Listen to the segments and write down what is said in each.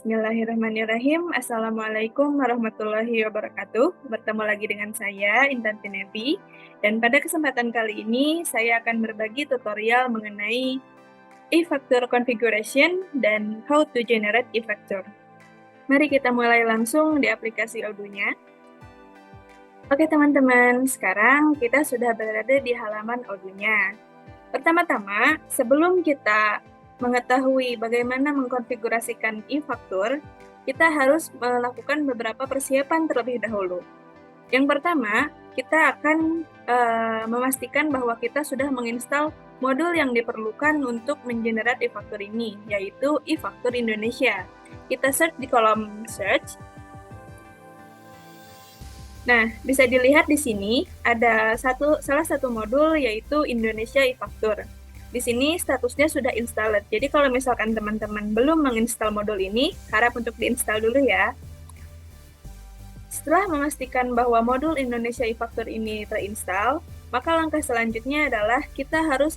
Bismillahirrahmanirrahim. Assalamualaikum warahmatullahi wabarakatuh. Bertemu lagi dengan saya, Intan Tinevi. Dan pada kesempatan kali ini, saya akan berbagi tutorial mengenai e-factor configuration dan how to generate e-factor. Mari kita mulai langsung di aplikasi Odoo-nya. Oke teman-teman, sekarang kita sudah berada di halaman Odoo-nya. Pertama-tama, sebelum kita mengetahui bagaimana mengkonfigurasikan e-factor, kita harus melakukan beberapa persiapan terlebih dahulu. Yang pertama, kita akan memastikan bahwa kita sudah menginstal modul yang diperlukan untuk mengenerate e-factor ini, yaitu e-factor Indonesia. Kita search di kolom search. Nah, bisa dilihat di sini ada salah satu modul yaitu Indonesia e-factor. Di sini statusnya sudah installed. Jadi kalau misalkan teman-teman belum menginstal modul ini, harap untuk diinstal dulu ya. Setelah memastikan bahwa modul Indonesia e-factor ini terinstall, maka langkah selanjutnya adalah kita harus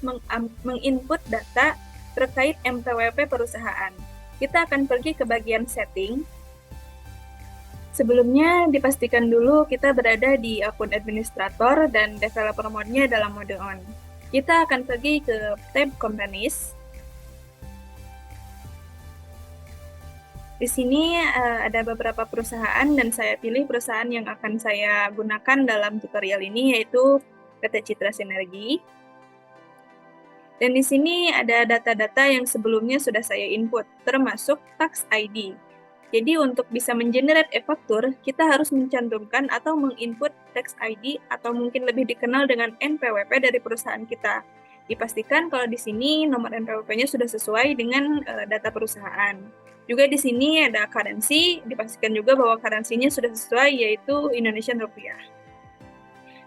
menginput data terkait MPWP perusahaan. Kita akan pergi ke bagian setting. Sebelumnya, dipastikan dulu kita berada di akun administrator dan developer mode-nya dalam mode on. Kita akan pergi ke tab Companies. Di sini ada beberapa perusahaan dan saya pilih perusahaan yang akan saya gunakan dalam tutorial ini, yaitu PT Citra Sinergi. Dan di sini ada data-data yang sebelumnya sudah saya input, termasuk tax ID. Jadi untuk bisa mengenerate e-factor, kita harus mencantumkan atau menginput tax ID atau mungkin lebih dikenal dengan NPWP dari perusahaan kita. Dipastikan kalau di sini nomor NPWP-nya sudah sesuai dengan data perusahaan. Juga di sini ada currency, dipastikan juga bahwa currency-nya sudah sesuai, yaitu Indonesian Rupiah.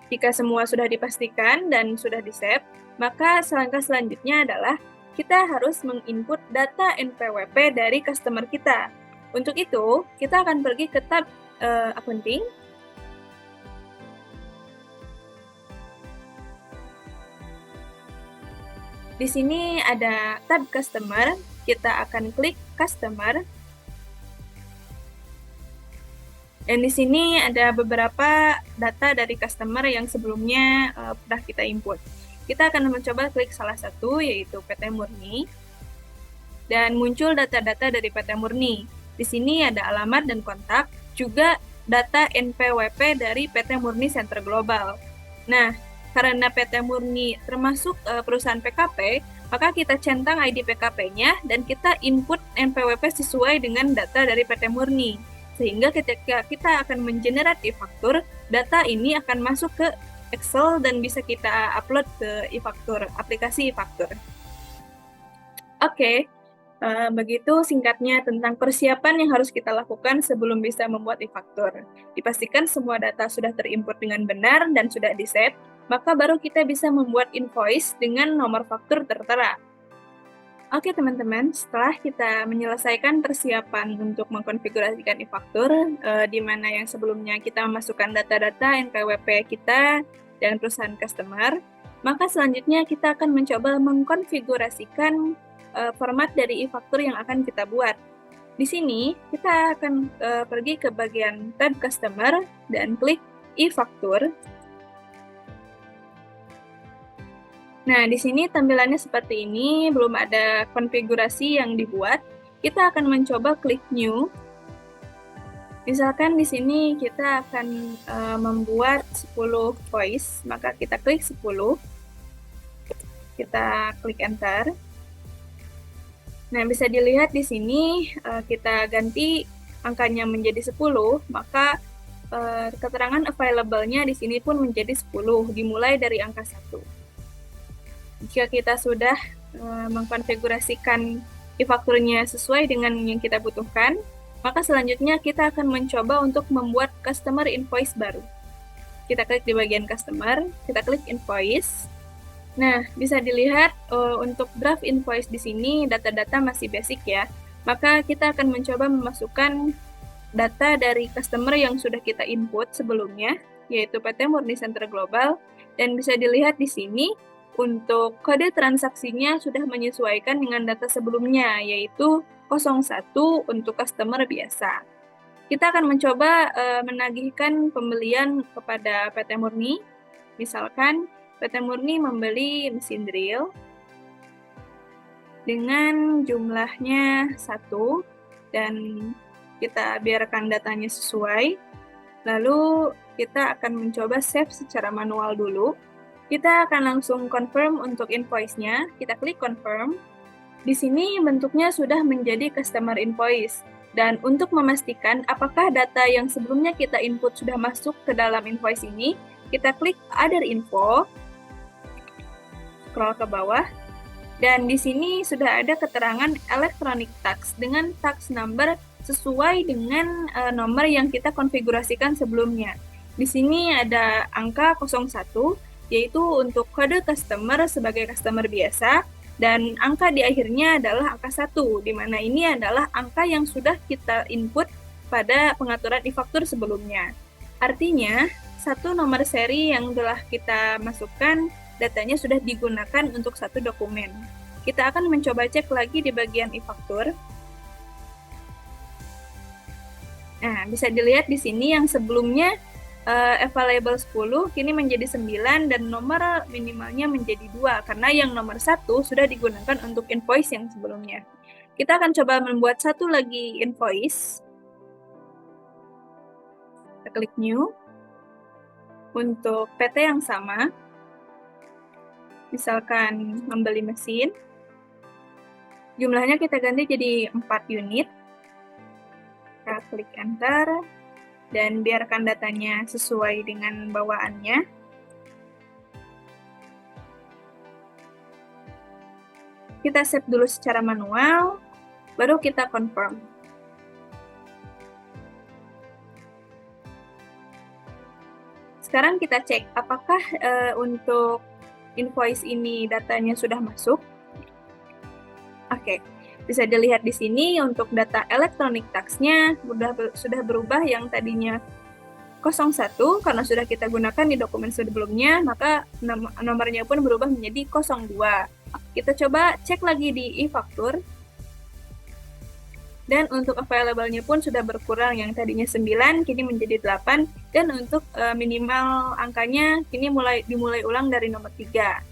Jika semua sudah dipastikan dan sudah di-save, maka langkah selanjutnya adalah kita harus menginput data NPWP dari customer kita. Untuk itu, kita akan pergi ke tab accounting. Di sini ada tab customer, kita akan klik customer. Dan di sini ada beberapa data dari customer yang sebelumnya pernah kita input. Kita akan mencoba klik salah satu, yaitu PT Murni. Dan muncul data-data dari PT Murni. Di sini ada alamat dan kontak, juga data NPWP dari PT Murni Center Global. Nah, karena PT Murni termasuk perusahaan PKP, maka kita centang ID PKP-nya dan kita input NPWP sesuai dengan data dari PT Murni. Sehingga ketika kita akan mengenerate e-factor, data ini akan masuk ke Excel dan bisa kita upload ke e-factor, aplikasi e-factor. Oke. Begitu singkatnya tentang persiapan yang harus kita lakukan sebelum bisa membuat e-factor. Dipastikan semua data sudah terinput dengan benar dan sudah di-save, maka baru kita bisa membuat invoice dengan nomor faktur tertera. Oke teman-teman, setelah kita menyelesaikan persiapan untuk mengkonfigurasikan e-factor, di mana yang sebelumnya kita memasukkan data-data NPWP kita dan perusahaan customer, maka selanjutnya kita akan mencoba mengkonfigurasikan format dari e-factor yang akan kita buat. Di sini, kita akan pergi ke bagian tab Customer dan klik e-factor. Nah, di sini tampilannya seperti ini, belum ada konfigurasi yang dibuat. Kita akan mencoba klik New. Misalkan di sini kita akan membuat 10 voice, maka kita klik 10. Kita klik Enter. Nah, bisa dilihat di sini kita ganti angkanya menjadi 10, maka keterangan available-nya di sini pun menjadi 10, dimulai dari angka 1. Jika kita sudah mengkonfigurasikan e-factor-nya sesuai dengan yang kita butuhkan, maka selanjutnya kita akan mencoba untuk membuat customer invoice baru. Kita klik di bagian customer, kita klik invoice. Nah, bisa dilihat untuk draft invoice di sini data-data masih basic ya. Maka kita akan mencoba memasukkan data dari customer yang sudah kita input sebelumnya, yaitu PT Murni Center Global. Dan bisa dilihat di sini untuk kode transaksinya sudah menyesuaikan dengan data sebelumnya, yaitu 01 untuk customer biasa. Kita akan mencoba menagihkan pembelian kepada PT Murni. Misalkan PT Murni membeli mesin drill dengan jumlahnya 1 dan kita biarkan datanya sesuai. Lalu kita akan mencoba save secara manual dulu. Kita akan langsung confirm untuk invoice-nya. Kita klik confirm. Di sini bentuknya sudah menjadi customer invoice. Dan untuk memastikan apakah data yang sebelumnya kita input sudah masuk ke dalam invoice ini, kita klik other info, scroll ke bawah, dan di sini sudah ada keterangan electronic tax dengan tax number sesuai dengan nomor yang kita konfigurasikan sebelumnya. Di sini ada angka 01, yaitu untuk kode customer sebagai customer biasa, dan angka di akhirnya adalah angka 1, di mana ini adalah angka yang sudah kita input pada pengaturan e-faktur sebelumnya. Artinya, satu nomor seri yang telah kita masukkan, datanya sudah digunakan untuk satu dokumen. Kita akan mencoba cek lagi di bagian e-faktur. Nah, bisa dilihat di sini yang sebelumnya available 10, kini menjadi 9, dan nomor minimalnya menjadi 2, karena yang nomor 1 sudah digunakan untuk invoice yang sebelumnya. Kita akan coba membuat satu lagi invoice. Kita klik new. Untuk PT yang sama, misalkan membeli mesin, jumlahnya kita ganti jadi 4 unit. Kita klik enter, dan biarkan datanya sesuai dengan bawaannya. Kita save dulu secara manual, baru kita confirm. Sekarang kita cek apakah untuk invoice ini datanya sudah masuk. Oke, bisa dilihat di sini untuk data electronic tax-nya sudah berubah, yang tadinya 01 karena sudah kita gunakan di dokumen sebelumnya, maka nomornya pun berubah menjadi 02. Kita coba cek lagi di e-faktur. Dan untuk available-nya pun sudah berkurang, yang tadinya 9 kini menjadi 8, dan untuk minimal angkanya kini dimulai ulang dari nomor 3.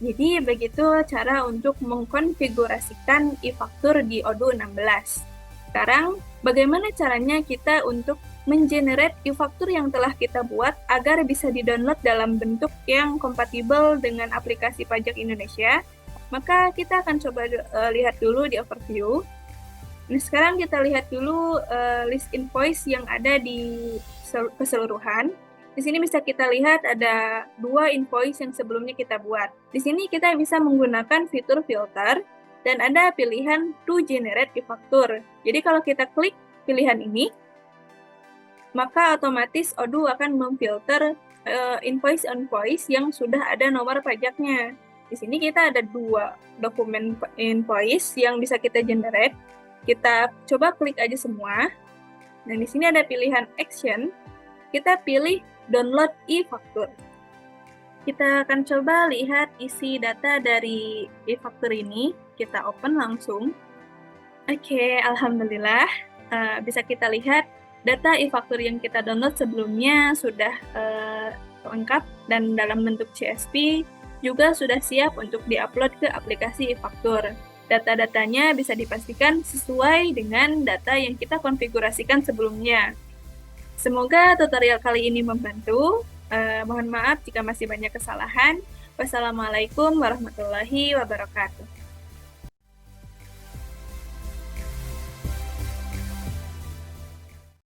Jadi begitu cara untuk mengkonfigurasikan e-faktur di Odoo 16. Sekarang bagaimana caranya kita untuk mengenerate e-faktur yang telah kita buat agar bisa di-download dalam bentuk yang kompatibel dengan aplikasi pajak Indonesia? Maka kita akan coba lihat dulu di overview. Nah, sekarang kita lihat dulu list invoice yang ada di keseluruhan. Di sini bisa kita lihat ada 2 invoice yang sebelumnya kita buat. Di sini kita bisa menggunakan fitur filter dan ada pilihan to generate e-faktur. Jadi kalau kita klik pilihan ini, maka otomatis Odoo akan memfilter invoice yang sudah ada nomor pajaknya. Di sini kita ada 2 dokumen invoice yang bisa kita generate. Kita coba klik aja semua. Dan di sini ada pilihan action. Kita pilih download e-faktur. Kita akan coba lihat isi data dari e-faktur ini. Kita open langsung. Oke, alhamdulillah. Bisa kita lihat data e-faktur yang kita download sebelumnya sudah lengkap dan dalam bentuk CSV, juga sudah siap untuk diupload ke aplikasi e-faktur. Data-datanya bisa dipastikan sesuai dengan data yang kita konfigurasikan sebelumnya. Semoga tutorial kali ini membantu. Mohon maaf jika masih banyak kesalahan. Wassalamualaikum warahmatullahi wabarakatuh.